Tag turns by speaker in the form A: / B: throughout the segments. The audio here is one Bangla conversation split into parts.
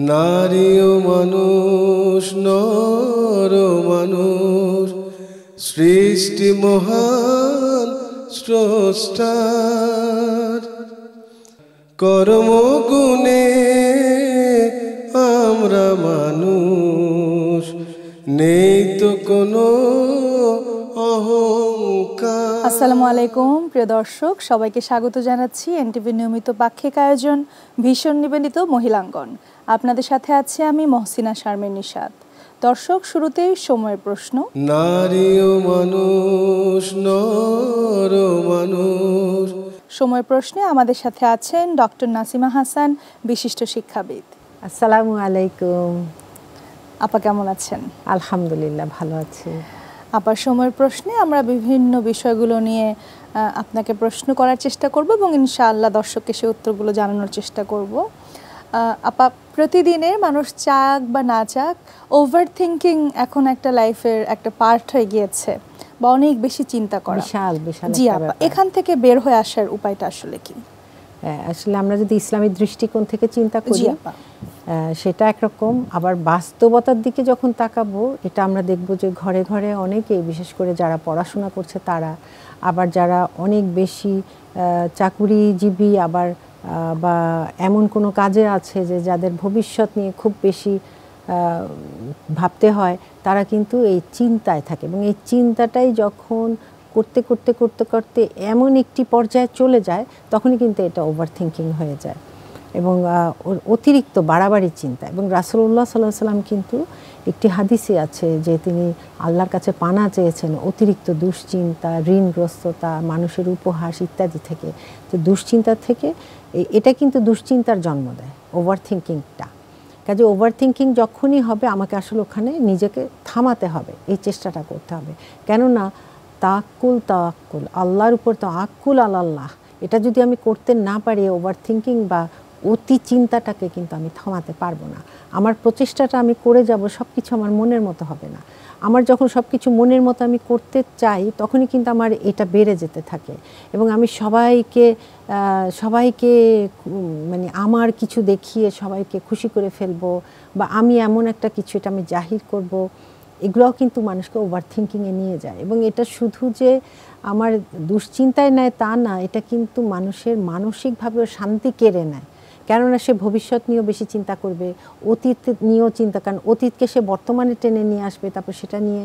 A: নারী ও মানুষ, নর ও মানুষ, সৃষ্টি মহান স্রষ্টার। কর্মগুণে আমরা মানুষ, নেই তো কোনো অহংকার।
B: আসসালামু আলাইকুম প্রিয় দর্শক, সবাইকে স্বাগত জানাচ্ছি এনটিভির নিয়মিত পাক্ষিক আয়োজন ভীষণ নিবেদিত মহিলাঙ্গন। আপনাদের সাথে আছি আমি মহসিনা শারমিন নিশাত। দর্শক, শুরুতেই সময়ের প্রশ্ন।
A: নারী ও মানুষ, নর ও মানুষ।
B: সময়ের প্রশ্নে আমাদের সাথে আছেন ডক্টর নাসিমা হাসান, বিশিষ্ট শিক্ষাবিদ।
C: আসসালামু আলাইকুম।
B: আপা কেমন আছেন?
C: আলহামদুলিল্লাহ, ভালো আছি।
B: আপার সময়ের প্রশ্নে আমরা বিভিন্ন বিষয়গুলো নিয়ে আপনাকে প্রশ্ন করার চেষ্টা করব এবং ইনশাআল্লাহ দর্শককে সে উত্তরগুলো জানানোর চেষ্টা করব। আপা, প্রতিদিনের মানুষ চাক বা না চাক, ওভার থিঙ্কিং এখন একটা লাইফের একটা পার্ট হয়ে গিয়েছে বা অনেক বেশি চিন্তা করা।
C: বিশাল বিশাল।
B: জি আপা, এখান থেকে বের হয়ে আসার উপায়টা আসলে কি?
C: আসলে আমরা যদি ইসলামী দৃষ্টিকোণ থেকে চিন্তা করি সেটা একরকম, আবার বাস্তবতার দিকে যখন তাকাবো এটা আমরা দেখব যে ঘরে ঘরে অনেকেই, বিশেষ করে যারা পড়াশোনা করছে তারা, আবার যারা অনেক বেশি চাকুরিজীবী, আবার বা এমন কোনো কাজে আছে যে যাদের ভবিষ্যৎ নিয়ে খুব বেশি ভাবতে হয়, তারা কিন্তু এই চিন্তায় থাকে। এবং এই চিন্তাটাই যখন করতে করতে করতে করতে এমন একটি পর্যায়ে চলে যায়, তখনই কিন্তু এটা ওভার থিঙ্কিং হয়ে যায় এবং অতিরিক্ত বাড়াবাড়ি চিন্তা। এবং রাসূলুল্লাহ সাল্লাল্লাহু আলাইহি ওয়াসাল্লাম কিন্তু একটি হাদিসে আছে যে তিনি আল্লাহর কাছে পানা চেয়েছেন অতিরিক্ত দুশ্চিন্তা, ঋণগ্রস্ততা, মানুষের উপহাস ইত্যাদি থেকে। তো দুশ্চিন্তা থেকে, এটা কিন্তু দুশ্চিন্তার জন্ম দেয় ওভার থিঙ্কিংটা। কাজে ওভার থিঙ্কিং যখনই হবে আমাকে আসলে ওখানে নিজেকে থামাতে হবে, এই চেষ্টাটা করতে হবে। কেননা তাওয়াক্কুল, আল্লাহর উপর তাওয়াক্কুল আলাল্লাহ, এটা যদি আমি করতে না পারি, ওভার থিঙ্কিং বা অতি চিন্তাটাকে কিন্তু আমি থামাতে পারবো না। আমার প্রচেষ্টাটা আমি করে যাব, সব কিছু আমার মনের মতো হবে না। আমার যখন সব কিছু মনের মতো আমি করতে চাই, তখনই কিন্তু আমার এটা বেড়ে যেতে থাকে এবং আমি সবাইকে মানে আমার কিছু দেখিয়ে সবাইকে খুশি করে ফেলবো, বা আমি এমন একটা কিছু, এটা আমি জাহির করব। এগুলোও কিন্তু মানুষকে ওভার থিঙ্কিংয়ে নিয়ে যায়। এবং এটা শুধু যে আমার দুশ্চিন্তায় নেয় তা না, এটা কিন্তু মানুষের মানসিকভাবেও শান্তি কেড়ে নেয়। কেননা সে ভবিষ্যৎ নিয়েও বেশি চিন্তা করবে, অতীত নিয়েও চিন্তা, কারণ অতীতকে সে বর্তমানে টেনে নিয়ে আসবে, তারপর সেটা নিয়ে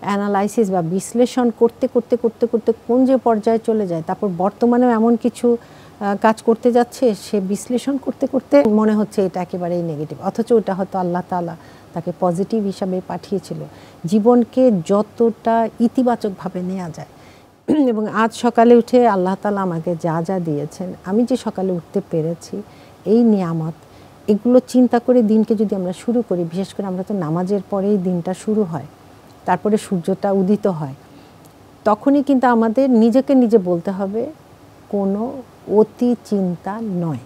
C: অ্যানালাইসিস বা বিশ্লেষণ করতে করতে করতে করতে কোন যে পর্যায়ে চলে যায়, তারপর বর্তমানেও এমন কিছু কাজ করতে যাচ্ছে, সে বিশ্লেষণ করতে করতে মনে হচ্ছে এটা একেবারেই নেগেটিভ, অথচ ওটা হয়তো আল্লাহ তাআলা তাকে পজিটিভ হিসাবে পাঠিয়েছিল। জীবনকে যতটা ইতিবাচকভাবে নেওয়া যায়। এবং আজ সকালে উঠে আল্লাহ তাআলা আমাকে যা যা দিয়েছেন, আমি যে সকালে উঠতে পেরেছি, এই নিয়ামত, এগুলো চিন্তা করে দিনকে যদি আমরা শুরু করি, বিশেষ করে আমরা তো নামাজের পরেই দিনটা শুরু হয়, তারপরে সূর্যটা উদিত হয়, তখনই কিন্তু আমাদের নিজেকে নিজে বলতে হবে কোনো অতি চিন্তা নয়,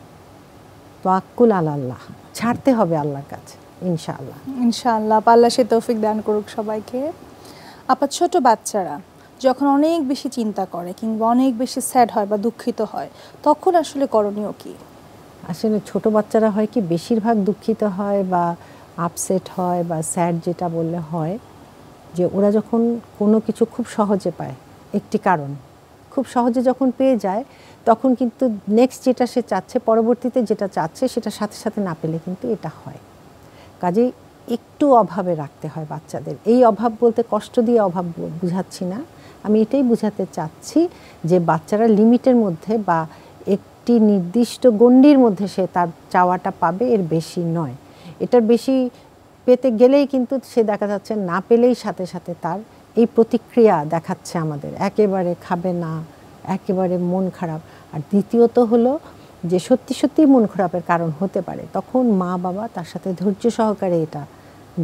C: তাওয়াক্কুল আলাল্লাহ, ছাড়তে হবে আল্লাহর কাছে। ইনশাআল্লাহ
B: ইনশাআল্লাহ, আল্লাহ সে তৌফিক দান করুক সবাইকে। আপা, ছোট বাচ্চারা যখন অনেক বেশি চিন্তা করে কিংবা অনেক বেশি স্যাড হয় বা দুঃখিত হয়, তখন আসলে করণীয় কি?
C: আসলে ছোট বাচ্চারা হয় কি, বেশিরভাগ দুঃখিত হয় বা আপসেট হয় বা স্যাড যেটা বললে হয়, যে ওরা যখন কোনো কিছু খুব সহজে পায়, একটি কারণ খুব সহজে যখন পেয়ে যায়, তখন কিন্তু নেক্সট যেটা সে চাচ্ছে, পরবর্তীতে যেটা চাচ্ছে, সেটা সাথে সাথে না পেলে কিন্তু এটা হয়। কাজেই একটু অভাবে রাখতে হয় বাচ্চাদের। এই অভাব বলতে কষ্ট দিয়ে অভাব বুঝাচ্ছি না, আমি এটাই বুঝাতে চাচ্ছি যে বাচ্চারা লিমিটের মধ্যে বা একটি নির্দিষ্ট গণ্ডির মধ্যে সে তার চাওয়াটা পাবে, এর বেশি নয়। এটার বেশি পেতে গেলেই কিন্তু সে দেখা যাচ্ছে না পেলেই সাথে সাথে তার এই প্রতিক্রিয়া দেখাচ্ছে আমাদের, একেবারে খাবে না, একেবারে মন খারাপ। আর দ্বিতীয়ত হলো যে সত্যি সত্যি মন খারাপের কারণ হতে পারে, তখন মা বাবা তার সাথে ধৈর্য সহকারে এটা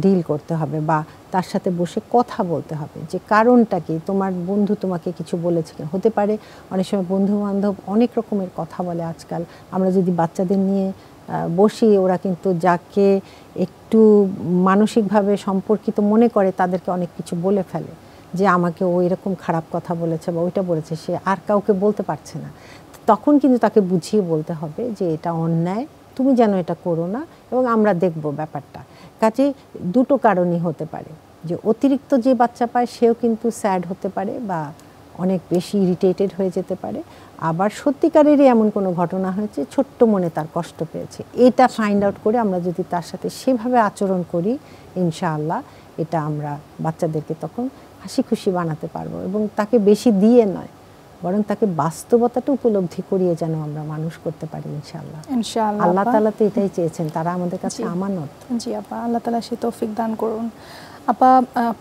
C: ডিল করতে হবে বা তার সাথে বসে কথা বলতে হবে যে কারণটা কি, তোমার বন্ধু তোমাকে কিছু বলেছে কি। হতে পারে অনেক সময় বন্ধু বান্ধব অনেক রকমের কথা বলে আজকাল, আমরা যদি বাচ্চাদের নিয়ে বসি, ওরা কিন্তু যাকে একটু মানসিকভাবে সম্পর্কিত মনে করে তাদেরকে অনেক কিছু বলে ফেলে, যে আমাকে ও এরকম খারাপ কথা বলেছে বা ওইটা বলেছে, সে আর কাউকে বলতে পারছে না। তখন কিন্তু তাকে বুঝিয়ে বলতে হবে যে এটা অন্যায়, তুমি যেন এটা করো না, এবং আমরা দেখব ব্যাপারটা। কাজে দুটো কারণই হতে পারে, যে অতিরিক্ত যে বাচ্চা পায় সেও কিন্তু স্যাড হতে পারে বা অনেক বেশি ইরিটেটেড হয়ে যেতে পারে, আবার সত্যিকারেরই এমন কোনো ঘটনা হয়েছে ছোট্ট মনে তার কষ্ট পেয়েছে। এটা ফাইন্ড আউট করে আমরা যদি তার সাথে সেভাবে আচরণ করি, ইনশাআল্লাহ এটা আমরা বাচ্চাদেরকে তখন হাসি খুশি বানাতে পারবো, এবং তাকে বেশি দিয়ে নয়, বরং তাকে বাস্তবতাটা উপলব্ধি করিয়ে যেন আমরা মানুষ করতে পারি ইনশাআল্লাহ।
B: ইনশাআল্লাহ
C: আল্লাহ তাআলা তো এটাই চেয়েছেন, তারা আমাদের কাছে আমানত।
B: জি আপা, আল্লাহ তাআলা সে তৌফিক দান করুন। আপা,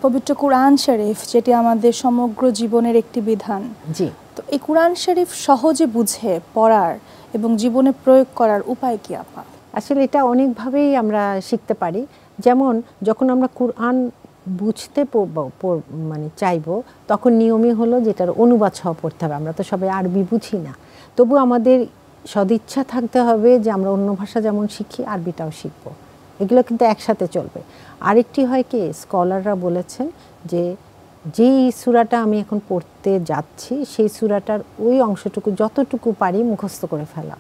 B: পবিত্র কুরআন শরীফ যেটি আমাদের সমগ্র জীবনের একটি বিধান,
C: জি,
B: তো এই কুরআন শরীফ সহজে বুঝে পড়ার এবং জীবনে প্রয়োগ করার উপায় কি আপা?
C: আসলে এটা অনেকভাবেই আমরা শিখতে পারি। যেমন যখন আমরা কুরআন বুঝতে মানে চাইবো, তখন নিয়মই হলো যেটার অনুবাদ সহ পড়তে হবে। আমরা তো সবাই আরবি বুঝি না, তবু আমাদের সদিচ্ছা থাকতে হবে যে আমরা অন্য ভাষা যেমন শিখি আরবিটাও শিখবো। এগুলো কিন্তু একসাথে চলবে। আরেকটি হয় কি, স্কলাররা বলেছেন যে যেই সূরাটা আমি এখন পড়তে যাচ্ছি সেই সূরাটার ওই অংশটুকু যতটুকু পারি মুখস্থ করে ফেলা।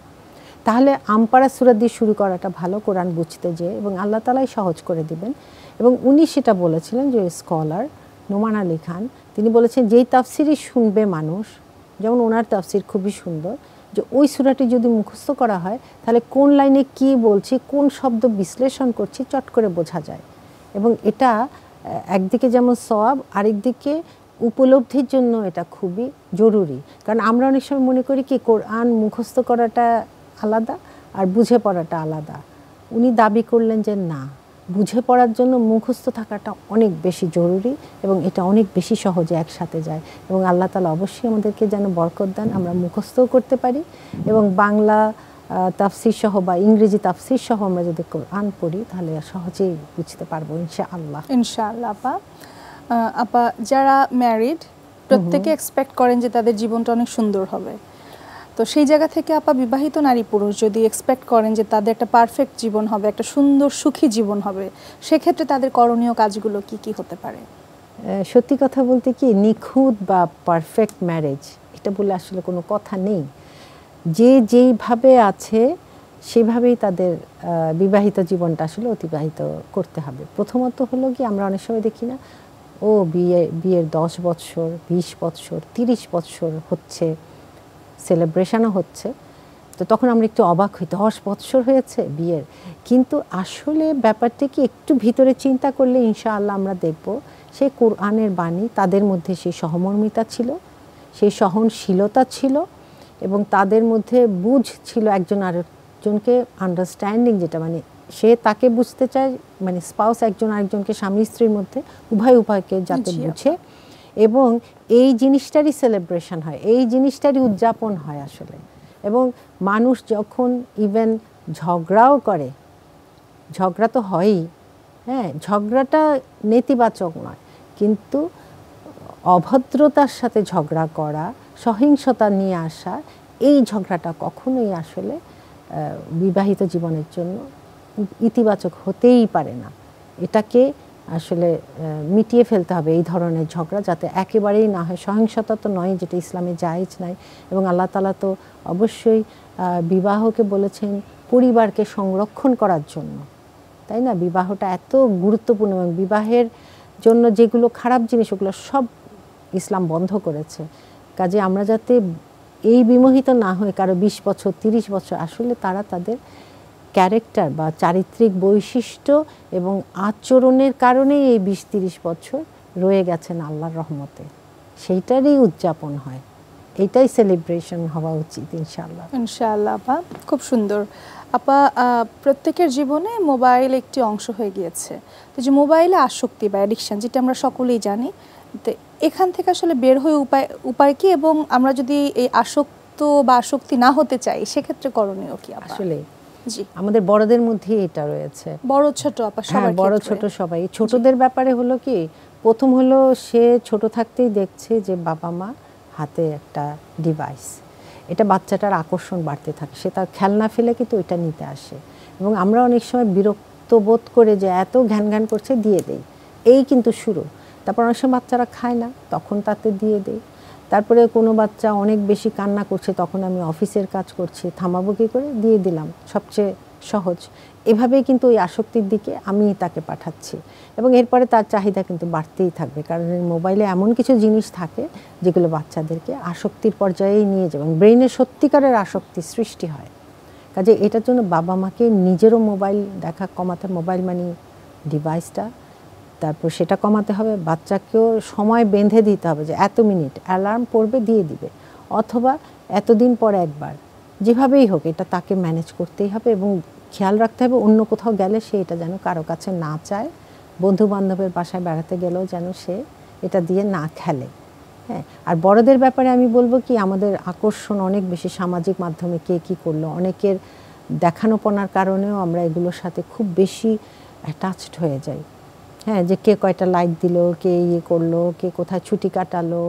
C: তাহলে আমপারা সূরা দিয়ে শুরু করাটা ভালো কোরআন বুঝতে যেয়ে, এবং আল্লাহ তাআলাই সহজ করে দিবেন। এবং উনি সেটা বলেছিলেন, যে স্কলার নোমান আলী খান, তিনি বলেছেন যেই তাফসিরই শুনবে মানুষ, যেমন ওনার তাফসির খুবই সুন্দর, যে ওই সূরাটি যদি মুখস্থ করা হয় তাহলে কোন লাইনে কি বলছি, কোন শব্দ বিশ্লেষণ করছি চট করে বোঝা যায়। এবং এটা একদিকে যেমন সওয়াব, আরেকদিকে উপলব্ধির জন্য এটা খুবই জরুরি। কারণ আমরা অনেক সময় মনে করি কি কোরআন মুখস্থ করাটা আলাদা আর বুঝে পড়াটা আলাদা। উনি দাবি করলেন যে না, বুঝে পড়ার জন্য মুখস্থ থাকাটা অনেক বেশি জরুরি, এবং এটা অনেক বেশি সহজে একসাথে যায়। এবং আল্লাহ তাআলা অবশ্যই আমাদেরকে যেন বরকত দেন, আমরা মুখস্থও করতে পারি, এবং বাংলা তাফসির সহ বা ইংরেজি তাফসির সহ আমরা যদি কোরআন পড়ি তাহলে সহজেই বুঝতে পারবো ইনশাআল্লাহ।
B: ইনশাআল্লাহ আপা। আপা, যারা ম্যারিড প্রত্যেকে এক্সপেক্ট করেন যে তাদের জীবনটা অনেক সুন্দর হবে, তো সেই জায়গা থেকে আপা বিবাহিত নারী পুরুষ যদি এক্সপেক্ট করেন যে তাদের একটা পারফেক্ট জীবন হবে, একটা সুন্দর সুখী জীবন হবে, সেক্ষেত্রে তাদের করণীয় কাজগুলো কি কি হতে পারে?
C: সত্যি কথা বলতে কি, নিখুঁত বা পারফেক্ট ম্যারেজ এটা বলে আসলে কোনো কথা নেই। যে যেইভাবে আছে সেভাবেই তাদের বিবাহিত জীবনটা আসলে অতিবাহিত করতে হবে। প্রথমত হলো কি, আমরা অনেক সময় দেখি না, ও বিয়ের 10 বছর 20 বছর 30 বছর হচ্ছে, সেলিব্রেশনও হচ্ছে, তো তখন আমরা একটু অবাক হই, 10 বছর হয়েছে বিয়ের। কিন্তু আসলে ব্যাপারটা কি একটু ভিতরে চিন্তা করলে ইনশাআল্লাহ আমরা দেখব সেই কোরআনের বাণী তাদের মধ্যে সেই সহমর্মিতা ছিল, সেই সহনশীলতা ছিল, এবং তাদের মধ্যে বুঝ ছিল একজন আরেকজনকে আন্ডারস্ট্যান্ডিং, যেটা মানে সে তাকে বুঝতে চায়, মানে স্পাউস একজন আরেকজনকে, স্বামী স্ত্রীর মধ্যে উভয়কে যাতে বুঝে, এবং এই জিনিসটারই সেলিব্রেশন হয়, এই জিনিসটারই উদযাপন হয় আসলে। এবং মানুষ যখন ইভেন ঝগড়াও করে, ঝগড়া তো হয়ই, হ্যাঁ, ঝগড়াটা নেতিবাচক নয়, কিন্তু অভদ্রতার সাথে ঝগড়া করা, সহিংসতা নিয়ে আসা, এই ঝগড়াটা কখনোই আসলে বিবাহিত জীবনের জন্য ইতিবাচক হতেই পারে না। এটাকে আসলে মিটিয়ে ফেলতে হবে এই ধরনের ঝগড়া, যাতে একেবারেই না হয়। সহিংসতা তো নয়, যেটা ইসলামে জায়েজ নাই, এবং আল্লাহ তাআলা তো অবশ্যই বিবাহকে বলেছেন পরিবারকে সংরক্ষণ করার জন্য, তাই না? বিবাহটা এত গুরুত্বপূর্ণ, এবং বিবাহের জন্য যেগুলো খারাপ জিনিস ওগুলো সব ইসলাম বন্ধ করেছে। কাজে আমরা যাতে এই বিমোহিত না হয়ে কারো 20 বছর 30 বছর, আসলে তারা তাদের ক্যারেক্টার বা চারিত্রিক বৈশিষ্ট্য এবং আচরণের কারণেই এই 20-30 বছর রয়ে গেছেন আল্লাহর রহমতে, সেইটারই উদযাপন হয়, এইটাই সেলিব্রেশন হওয়া উচিত ইনশাআল্লাহ।
B: ইনশাআল্লাহ আপা, খুব সুন্দর। আপা, প্রত্যেকের জীবনে মোবাইল একটি অংশ হয়ে গিয়েছে, তো যে মোবাইলে আসক্তি বা অ্যাডিকশন, যেটা আমরা সকলেই জানি, তো এখান থেকে আসলে বের হয়ে উপায় কি, এবং আমরা যদি এই আসক্ত বা আসক্তি না হতে চাই সেক্ষেত্রে করণীয় কি আপা?
C: আসলে জি, আমাদের বড়দের মধ্যে এটা রয়েছে,
B: বড় ছোট আপা সবার,
C: বড় ছোট সবাই। ছোটদের ব্যাপারে হলো কি, প্রথম হলো সে ছোট থাকতেই দেখছে যে বাবা মা হাতে একটা ডিভাইস, এটা বাচ্চাটার আকর্ষণ বাড়তে থাকে, সে তার খেলনা ফেলে কিন্তু ওইটা নিতে আসে, এবং আমরা অনেক সময় বিরক্ত বোধ করে যে এত ঘ্যান করছে দিয়ে দেই, এই কিন্তু শুরু। তারপর অনেক সময় বাচ্চারা খায় না, তখন তাতে দিয়ে দেই। তারপরে কোনো বাচ্চা অনেক বেশি কান্না করছে, তখন আমি অফিসের কাজ করছি, থামাবো কী করে, দিয়ে দিলাম। সবচেয়ে সহজ, এভাবেই কিন্তু ওই আসক্তির দিকে আমি তাকে পাঠাচ্ছি এবং এরপরে তার চাহিদা কিন্তু বাড়তেই থাকবে, কারণ এই মোবাইলে এমন কিছু জিনিস থাকে যেগুলো বাচ্চাদেরকে আসক্তির পর্যায়েই নিয়ে যাবে এবং ব্রেইনে সত্যিকারের আসক্তি সৃষ্টি হয়। কাজে এটার জন্য বাবা মাকে নিজেরও মোবাইল দেখা কমাতে, মোবাইল মানে ডিভাইসটা, তারপর সেটা কমাতে হবে। বাচ্চাকেও সময় বেঁধে দিতে হবে যে এত মিনিট অ্যালার্ম পড়বে দিয়ে দিবে, অথবা এতদিন পর একবার, যেভাবেই হোক এটা তাকে ম্যানেজ করতেই হবে এবং খেয়াল রাখতে হবে অন্য কোথাও গেলে সে এটা যেন কারো কাছে না চায়, বন্ধু বান্ধবের বাসায় বেড়াতে গেলেও যেন সে এটা দিয়ে না খেলে। হ্যাঁ, আর বড়দের ব্যাপারে আমি বলবো কি, আমাদের আকর্ষণ অনেক বেশি সামাজিক মাধ্যমে কে কী করলো, অনেকের দেখানোপনার কারণেও আমরা এগুলোর সাথে খুব বেশি অ্যাটাচড হয়ে যাই। হ্যাঁ, যে কে কয়টা লাইক দিল, কে ইয়ে করলো, কে কোথায় ছুটি কাটালো,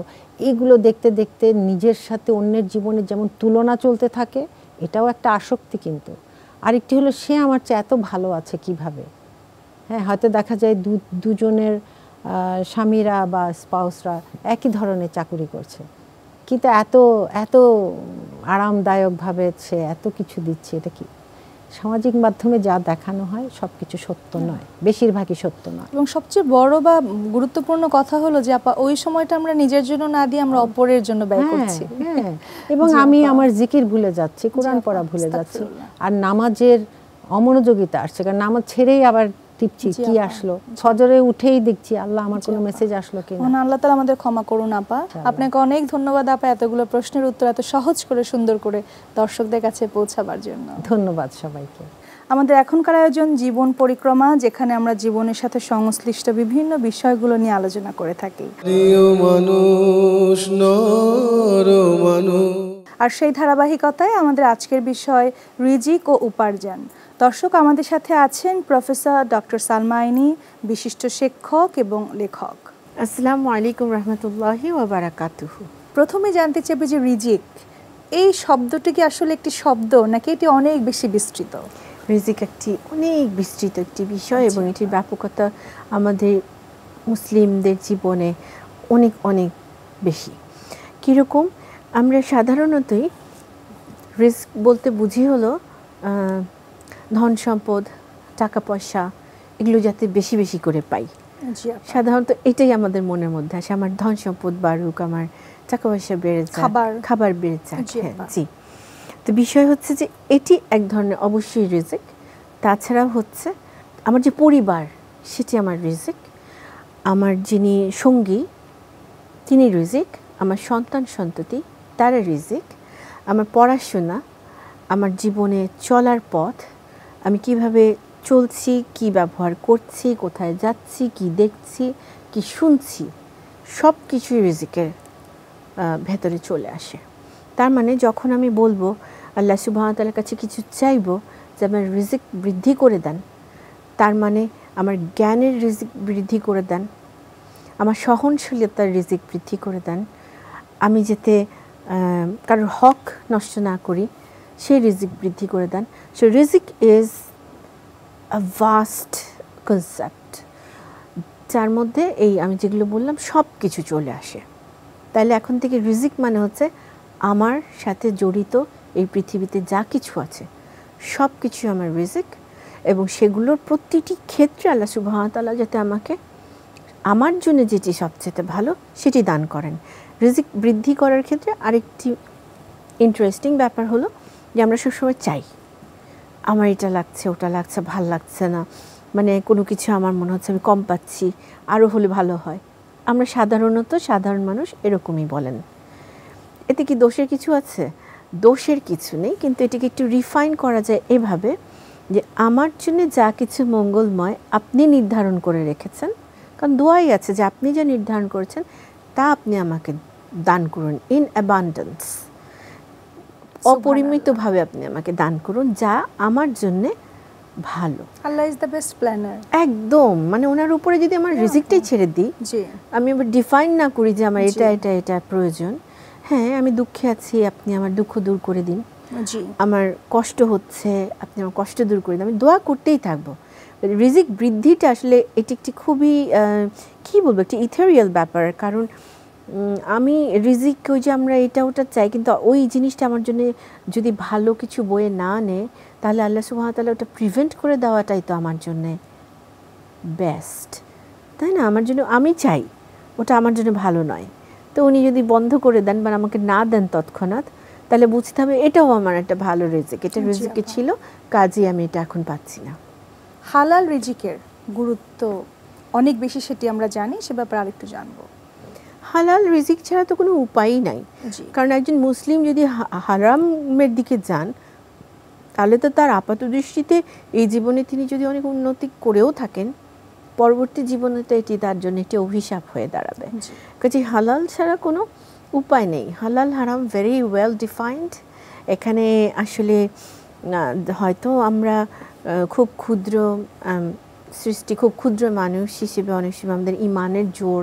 C: এইগুলো দেখতে দেখতে নিজের সাথে অন্যের জীবনের যেমন তুলনা চলতে থাকে, এটাও একটা আসক্তি। কিন্তু আরেকটি হলো সে আমার চেয়ে এত ভালো আছে কিভাবে। হ্যাঁ, হয়তো দেখা যায় দুজনের স্বামীরা বা স্পাউসরা একই ধরনের চাকুরি করছে, কিন্তু এত এত আরামদায়কভাবে সে এত কিছু দিচ্ছে। এটা কি সামাজিক মাধ্যমে যা দেখানো হয় সব কিছু সত্য নয়, বেশিরভাগই সত্য নয়।
B: এবং সবচেয়ে বড় বা গুরুত্বপূর্ণ কথা হলো যে আপা ওই সময়টা আমরা নিজের জন্য না দিয়ে আমরা অপরের জন্য ব্যয় করছি।
C: হ্যাঁ, এবং আমি আমার জিকির ভুলে যাচ্ছি, কোরআন পড়া ভুলে যাচ্ছি, আর নামাজের অমনোযোগিতা আসছে, কারণ নামাজ ছেড়েই আবার টিপছি কি আসলো, ফজরে উঠেই দেখছি আল্লাহ আমার কোনো মেসেজ আসলো কিনা।
B: আল্লাহ তাআলা আমাদের ক্ষমা করুন আপা। আপনাকে অনেক ধন্যবাদ আপা এতগুলো প্রশ্নের উত্তর এত সহজ করে সুন্দর করে দর্শকদের কাছে পৌঁছাবার জন্য।
C: ধন্যবাদ সবাইকে।
B: আমাদের এখনকার আয়োজন জীবন পরিক্রমা, যেখানে আমরা জীবনের সাথে সংশ্লিষ্ট বিভিন্ন বিষয়গুলো নিয়ে আলোচনা করে থাকি।
A: মানুষ নর মানুষ।
B: আর সেই ধারাবাহিকতায় আমাদের আজকের বিষয় রিজিক ও উপার্জন। দর্শক, আমাদের সাথে আছেন প্রফেসর ডক্টর সালমা আইনি, বিশিষ্ট শিক্ষক এবং লেখক।
D: আসসালামু আলাইকুম রহমতুল্লাহি ওয়া বারাকাতুহু।
B: প্রথমে জানতে চাইবে যে রিজিক, এই শব্দটি কি আসলে একটি শব্দ নাকি এটি অনেক বেশি বিস্তৃত?
D: রিজিক একটি অনেক বিস্তৃত একটি বিষয় এবং এটির ব্যাপকতা আমাদের মুসলিমদের জীবনে অনেক অনেক বেশি। কীরকম, আমরা সাধারণতই রিস্ক বলতে বুঝি হলো ধন সম্পদ, টাকা পয়সা, এগুলো যাতে বেশি বেশি করে পাই। সাধারণত এটাই আমাদের মনের মধ্যে আসে, আমার ধন সম্পদ বাড়ুক, আমার টাকা পয়সা বেড়ে যাক, খাবার বেড়ে যাক। জি, তো বিষয় হচ্ছে যে এটি এক ধরনের অবশ্যই রিজিক। তাছাড়াও হচ্ছে আমার যে পরিবার, সেটি আমার রিজিক, আমার যিনি সঙ্গী তিনি রিজিক, আমার সন্তান সন্ততি তারা রিজিক, আমার পড়াশোনা, আমার জীবনে চলার পথ, আমি কিভাবে চলছি, কি ব্যবহার করছি, কোথায় যাচ্ছি, কি দেখছি, কি শুনছি, সব কিছুই রিজিকের ভেতরে চলে আসে। তার মানে যখন আমি বলবো আল্লাহ সুবহানাহু ওয়া তাআলার কাছে কিছু চাইবো যে আমার রিজিক বৃদ্ধি করে দেন, তার মানে আমার জ্ঞানের রিজিক বৃদ্ধি করে দেন, আমার সহনশীলতার রিজিক বৃদ্ধি করে দেন, আমি যাতে কারোর হক নষ্ট না করি সেই রিজিক বৃদ্ধি করে দেন। সো রিজিক ইজ আ ভাস্ট কনসেপ্ট, যার মধ্যে এই আমি যেগুলো বললাম সব কিছু চলে আসে। তাহলে এখন থেকে রিজিক মানে হচ্ছে আমার সাথে জড়িত এই পৃথিবীতে যা কিছু আছে সব কিছু আমার রিজিক, এবং সেগুলোর প্রতিটি ক্ষেত্রে আল্লাহ সুবহানাহু ওয়া তাআলা যাতে আমাকে আমার জন্য যেটি সবচেয়ে ভালো সেটি দান করেন। রিজিক বৃদ্ধি করার ক্ষেত্রে আরেকটি ইন্টারেস্টিং ব্যাপার হলো যে আমরা সবসময় চাই, আমার এটা লাগছে, ওটা লাগছে, ভাল লাগছে না, মানে কোনো কিছু আমার মনে হচ্ছে আমি কম পাচ্ছি, আরও হলে ভালো হয়। আমরা সাধারণত সাধারণ মানুষ এরকমই বলেন। এতে কি দোষের কিছু আছে? দোষের কিছু নেই, কিন্তু এটিকে একটু রিফাইন করা যায় এভাবে যে আমার জন্য যা কিছু মঙ্গলময় আপনি নির্ধারণ করে রেখেছেন, কারণ দোয়াই আছে যে আপনি যা নির্ধারণ করেছেন তা আপনি আমাকে দান করুন ইন অ্যাবান্ডেন্স, অপরিমিতভাবে আপনি আমাকে দান করুন যা আমার জন্যে ভালো।
B: আল্লাহ ইজ দ্য বেস্ট প্ল্যানার।
D: একদম, মানে ওনার উপরে যদি আমার রিজিকটাই ছেড়ে দিই, আমি আবার ডিফাইন না করি যে আমার এটা এটা এটা প্রয়োজন। হ্যাঁ, আমি দুঃখে আছি, আপনি আমার দুঃখ দূর করে দিন, আমার কষ্ট হচ্ছে, আপনি আমার কষ্ট দূর করে দিন, আমি দোয়া করতেই থাকবো। রিজিক বৃদ্ধিটা আসলে এটি একটি খুবই কী বলবো, একটি ইথেরিয়াল ব্যাপার। কারণ আমি রিজিক ওই যে আমরা এটা ওটা চাই, কিন্তু ওই জিনিসটা আমার জন্য যদি ভালো কিছু বয়ে না নেয় তাহলে আল্লাহ সুবহানাহু ওয়া তাআলা ওটা প্রিভেন্ট করে দেওয়াটাই তো আমার জন্যে বেস্ট, তাই না? আমার জন্য, আমি চাই ওটা আমার জন্য ভালো নয়। তো উনি যদি বন্ধ করে দেন বা আমাকে না দেন তৎক্ষণাৎ, তাহলে বুঝতে হবে এটাও আমার একটা ভালো রিজিক, এটা রিজিকে ছিল, কাজেই আমি এটা এখন পাচ্ছি না।
B: হালাল রিজিকের গুরুত্ব অনেক বেশি, সেটি আমরা জানি, সে ব্যাপারে আরেকটু জানবো।
D: হালাল রিজিক ছাড়া তো কোনো উপায়ই নাই, কারণ একজন মুসলিম যদি হারামের দিকে যান, তাহলে তো তার আপাত দৃষ্টিতে এই জীবনে তিনি যদি অনেক উন্নতি করেও থাকেন, পরবর্তী জীবনে তো এটি তার জন্য একটি অভিশাপ হয়ে দাঁড়াবে। কাজে হালাল ছাড়া কোনো উপায় নেই। হালাল হারাম ভেরি ওয়েল ডিফাইন্ড। এখানে আসলে হয়তো আমরা খুব ক্ষুদ্র সৃষ্টি, খুব ক্ষুদ্র মানুষ হিসেবে অনেক সময় আমাদের ইমানের জোর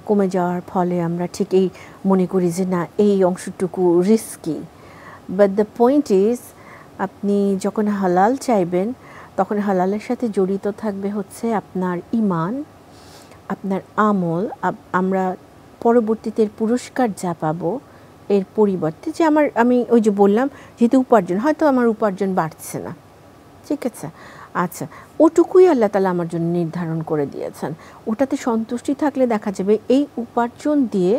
D: কমে যাওয়ার ফলে আমরা ঠিক এই মনে করি যে না, এই অংশটুকু risky. But the point is, আপনি যখন হালাল চাইবেন তখন হালালের সাথে জড়িত থাকবে হচ্ছে আপনার ইমান, আপনার আমল। আমরা পরবর্তীতে পুরস্কার যা পাবো এর পরিবর্তে, যে আমি ওই যে বললাম, যেহেতু উপার্জন, হয়তো আমার উপার্জন বাড়ছে না, ঠিক আছে, আচ্ছা, ওটুকুই আল্লাহ তাআলা আমার জন্য নির্ধারণ করে দিয়েছেন। ওটাতে সন্তুষ্টি থাকলে দেখা যাবে এই উপার্জন দিয়ে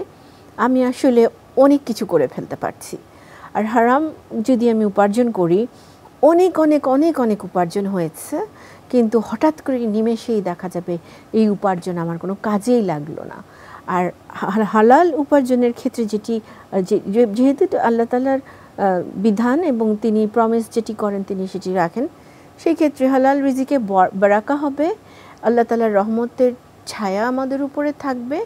D: আমি আসলে অনেক কিছু করে ফেলতে পারছি। আর হারাম যদি আমি উপার্জন করি, অনেক অনেক অনেক অনেক উপার্জন হয়েছে, কিন্তু হঠাৎ করে নিমেষেই দেখা যাবে এই উপার্জন আমার কোনো কাজেই লাগলো না। আর হালাল উপার্জনের ক্ষেত্রে যেটি, যেহেতু আল্লাহ তাআলার বিধান এবং তিনি প্রমিস যেটি করেন তিনি সেটি রাখেন, সেই ক্ষেত্রে হালাল রিজিকে বারাকা হবে, আল্লাহ তাআলার রহমতের ছায়া আমাদের উপরে থাকবে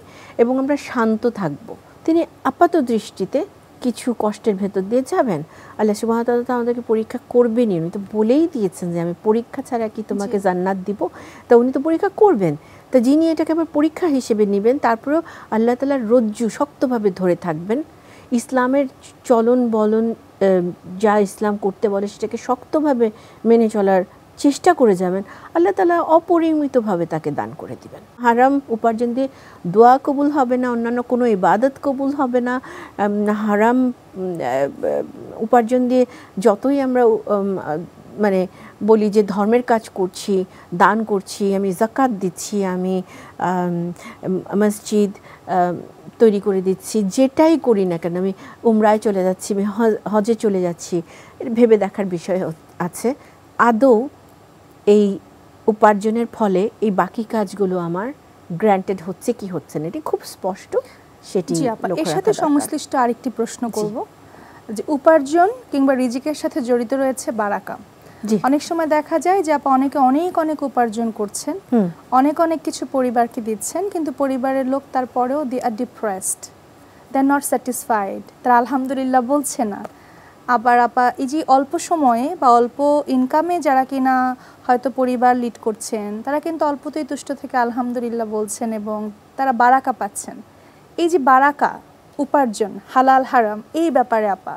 D: এবং আমরা শান্ত থাকব। তিনি আপাত দৃষ্টিতে কিছু কষ্টের ভেতর দিয়ে যাবেন। আল্লাহ সুবহানাহু ওয়া তাআলা আমাদেরকে পরীক্ষা করবেনই, উনি তো বলেই দিয়েছেন যে আমি পরীক্ষা ছাড়া কি তোমাকে জান্নাত দিব, তা উনি তো পরীক্ষা করবেন। তা যিনি এটাকে আবার পরীক্ষা হিসেবে নেবেন, তারপরেও আল্লাহ তাআলার রজ্জু শক্তভাবে ধরে থাকবেন, ইসলামের চলন বলন যা ইসলাম করতে বলে সেটাকে শক্তভাবে মেনে চলার চেষ্টা করে যাবেন, আল্লাহ তাআলা অপরিমিতভাবে তাকে দান করে দিবেন। হারাম উপার্জন দিয়ে দোয়া কবুল হবে না, অন্যান্য কোনো ইবাদত কবুল হবে না। হারাম উপার্জন দিয়ে যতই আমরা মানে বলি যে ধর্মের কাজ করছি, দান করছি, আমি যাকাত দিচ্ছি, আমি মসজিদ তৈরি করে দিচ্ছি, যেটাই করি না কেন, আমি উমরায় চলে যাচ্ছি, আমি হজে চলে যাচ্ছি, ভেবে দেখার বিষয় আছে আদৌ এই উপার্জনের ফলে এই বাকি কাজগুলো আমার গ্র্যান্টেড হচ্ছে কি হচ্ছে না, এটি খুব স্পষ্ট। সেটি
B: এর সাথে সংশ্লিষ্ট আরেকটি প্রশ্ন করব, যে উপার্জন কিংবা রিজিকের সাথে জড়িত রয়েছে বারাকা। অনেক সময় দেখা যায় যে আপা অনেকে অনেক অনেক উপার্জন করছেন, অনেক অনেক কিছু পরিবারকে দিচ্ছেন, কিন্তু পরিবারের লোক তারপরেও they are depressed, they are not satisfied, তারা আলহামদুলিল্লাহ বলছে না। আবার আপা এই যে অল্প সময়ে বা অল্প ইনকামে যারা কিনা হয়তো পরিবার লিড করছেন, তারা কিন্তু অল্পতেই তুষ্ট থেকে আলহামদুলিল্লাহ বলছেন এবং তারা বারাকা পাচ্ছেন। এই যে বারাকা, উপার্জন, হালাল হারাম, এই ব্যাপারে আপা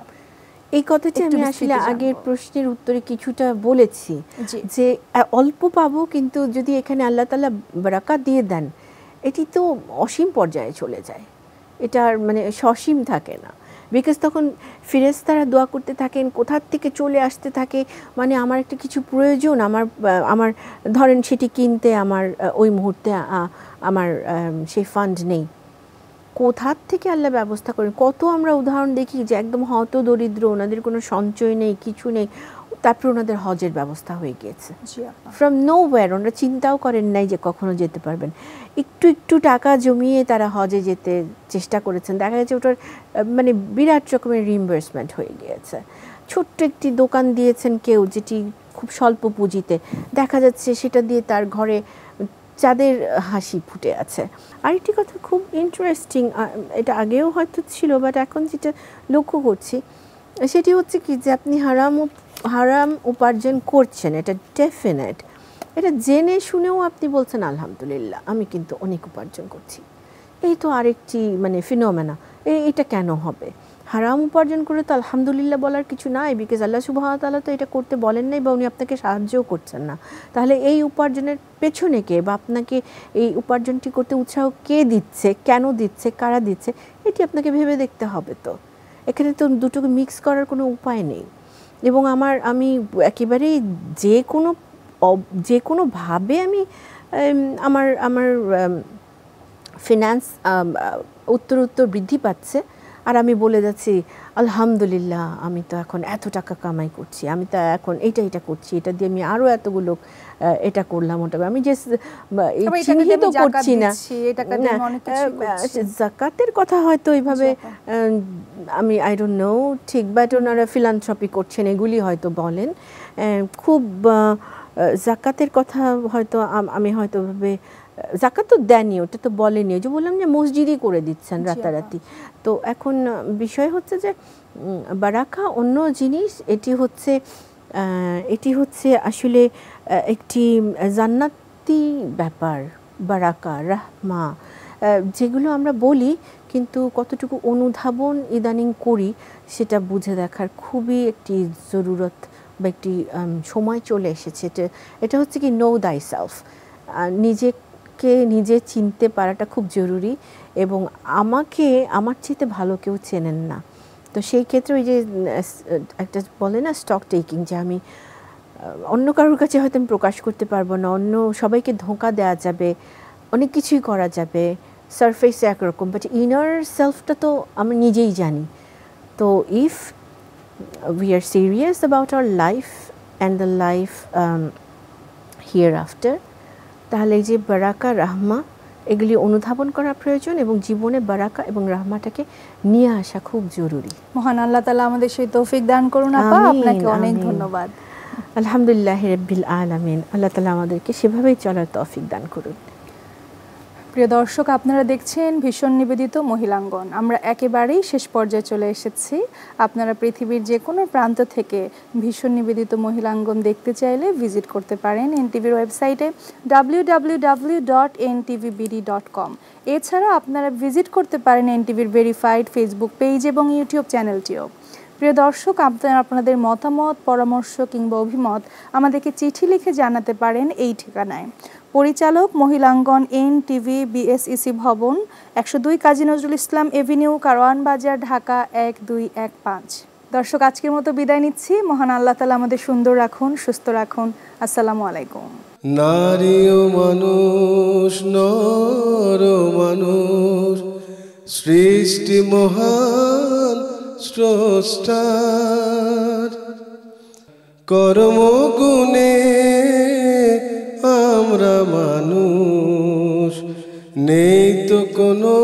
D: এই কথাটি আমি আসলে আগের প্রশ্নের উত্তরে কিছুটা বলেছি যে অল্প পাবো, কিন্তু যদি এখানে আল্লাহ তাআলা বারাকা দিয়ে দেন, এটি তো অসীম পর্যায়ে চলে যায়, এটা আর মানে সসীম থাকে না। বিকজ তখন ফেরেশতারা দোয়া করতে থাকেন, কোথার থেকে চলে আসতে থাকে, মানে আমার একটা কিছু প্রয়োজন, আমার ধরেন সেটি কিনতে আমার ওই মুহূর্তে আমার সেই ফান্ড নেই, কোথার থেকে আল্লাহ ব্যবস্থা করেন। কত আমরা উদাহরণ দেখি যে একদম হত দরিদ্র, ওনাদের কোনো সঞ্চয় নেই, কিছু নেই, তারপর ওনাদের হজের ব্যবস্থা হয়ে গিয়েছে ফ্রম নোওয়্যার। ওনারা চিন্তাও করেন নাই যে কখনো যেতে পারবেন, একটু একটু টাকা জমিয়ে তারা হজে যেতে চেষ্টা করেছেন, দেখা গেছে ওটার মানে বিরাট রকমের রিইম্বার্সমেন্ট হয়ে গিয়েছে। ছোট্ট একটি দোকান দিয়েছেন কেউ, যেটি খুব স্বল্প পুঁজিতে, দেখা যাচ্ছে সেটা দিয়ে তার ঘরে চাঁদের হাসি ফুটে আছে। আরেকটি কথা খুব ইন্টারেস্টিং, এটা আগেও হয়তো ছিল, বাট এখন যেটা লক্ষ্য করছি সেটি হচ্ছে কি, যে আপনি হারাম উপার্জন করছেন, এটা ডেফিনেট, এটা জেনে শুনেও আপনি বলছেন আলহামদুলিল্লাহ আমি কিন্তু অনেক উপার্জন করছি, এই তো আরেকটি মানে ফিনোমেনা। এটা কেন হবে? হারাম উপার্জন করে তো আলহামদুলিল্লাহ বলার কিছু নাই, বিকজ আল্লাহ সুবহানাহু ওয়া তাআলা তো এটা করতে বলেন নাই বা উনি আপনাকে সাহায্যও করছেন না। তাহলে এই উপার্জনের পেছনে কে, বা আপনাকে এই উপার্জনটি করতে উৎসাহ কে দিচ্ছে, কেন দিচ্ছে, কারা দিচ্ছে, এটি আপনাকে ভেবে দেখতে হবে। তো এখানে তো দুটোকে মিক্স করার কোনো উপায় নেই। এবং আমি একেবারেই যে কোনোভাবে আমি আমার ফিন্যান্স উত্তর বৃদ্ধি পাচ্ছে, আর আমি বলে যাচ্ছি আলহামদুলিল্লাহ আমি তো এখন এত টাকা কামাই করছি, আমি তো এখন এটা করছি, এটা দিয়ে আমি আরও এতগুলো এটা করলাম ওটা, আমি যে চিহ্নিত করছি না। জাকাতের কথা হয়তো এইভাবে আমি আই ডোন্ট নো ঠিক, বাট ওনারা ফিলান্থ্রপি করছেন এগুলি হয়তো বলেন। খুব জাকাতের কথা হয়তো আমি হয়তো ভাবে জাকাত তো দেননি, ওটা তো বলেনি, যে বললাম যে মসজিদই করে দিচ্ছেন রাতারাতি। তো এখন বিষয় হচ্ছে যে বারাকা অন্য জিনিস, এটি হচ্ছে আসলে একটি জান্নাতি ব্যাপার। বারাকা, রাহমা যেগুলো আমরা বলি, কিন্তু কতটুকু অনুধাবন ইদানিং করি সেটা বুঝে দেখার খুবই একটি জরুরত বা একটি সময় চলে এসেছে। এটা হচ্ছে কি নো দাই সেলফ, নিজেকে নিজে চিনতে পারাটা খুব জরুরি, এবং আমাকে আমার চেয়ে ভালো কেউ চেনেন না। তো সেই ক্ষেত্রে ওই যে একটা বলে না স্টক টেকিং, যে আমি অন্য কারোর কাছে হয়তো আমি প্রকাশ করতে পারবো না, অন্য সবাইকে ধোঁকা দেওয়া যাবে, অনেক কিছুই করা যাবে, সারফেসে একরকম, বাট ইনার সেলফটা তো আমি নিজেই জানি। তো if we are serious about our life and the life hereafter, তাহলে যে বারাকা রাহমা এগুলি অনুধাবন করা প্রয়োজন, এবং জীবনে বারাকা এবং রাহমাটাকে নিয়ে আসা খুব জরুরি।
B: মহান আল্লাহ তাআলা আমাদের সেই তৌফিক দান করুন আপা, আপনাকে অনেক ধন্যবাদ।
D: আলহামদুলিল্লাহ রাব্বিল আলামিন, আল্লাহ তাআলা আমাদেরকে সেভাবেই চলার তৌফিক দান করুন।
B: প্রিয় দর্শক, আপনারা দেখছেন ভীষণ নিবেদিত মহিলাঙ্গন। আমরা একেবারেই শেষ পর্যায়ে চলে এসেছি। আপনারা পৃথিবীর যে কোনো প্রান্ত থেকে ভীষণ নিবেদিত মহিলাঙ্গন দেখতে চাইলে ভিজিট করতে পারেন এনটিভির ওয়েবসাইটে www.ntvbd.com। এছাড়া আপনারা ভিজিট করতে পারেন এনটিভির ভেরিফাইড ফেসবুক পেজ এবং ইউটিউব চ্যানেলটিও। প্রিয় দর্শক, আপনারা আপনাদের মতামত, পরামর্শ কিংবা অভিমত আমাদেরকে চিঠি লিখে জানাতে পারেন এই ঠিকানায়। পরিচালক মহিলাঙ্গন এনটিভি, বিএসইসি ভবন, 102 কাজী নজরুল ইসলাম এভিনিউ, কারওয়ান বাজার, ঢাকা 1215। দর্শক, আজকের মতো বিদায় নিচ্ছি। মহান আল্লাহ তাআলা আমাদের সুন্দর রাখুন, সুস্থ রাখুন। আসসালামু আলাইকুম।
A: নারী ও মানুষ, নর ও মানুষ, সৃষ্টি মহান স্রষ্টার, কর্মগুণে আমরা মানুষ, নেই তো কোনো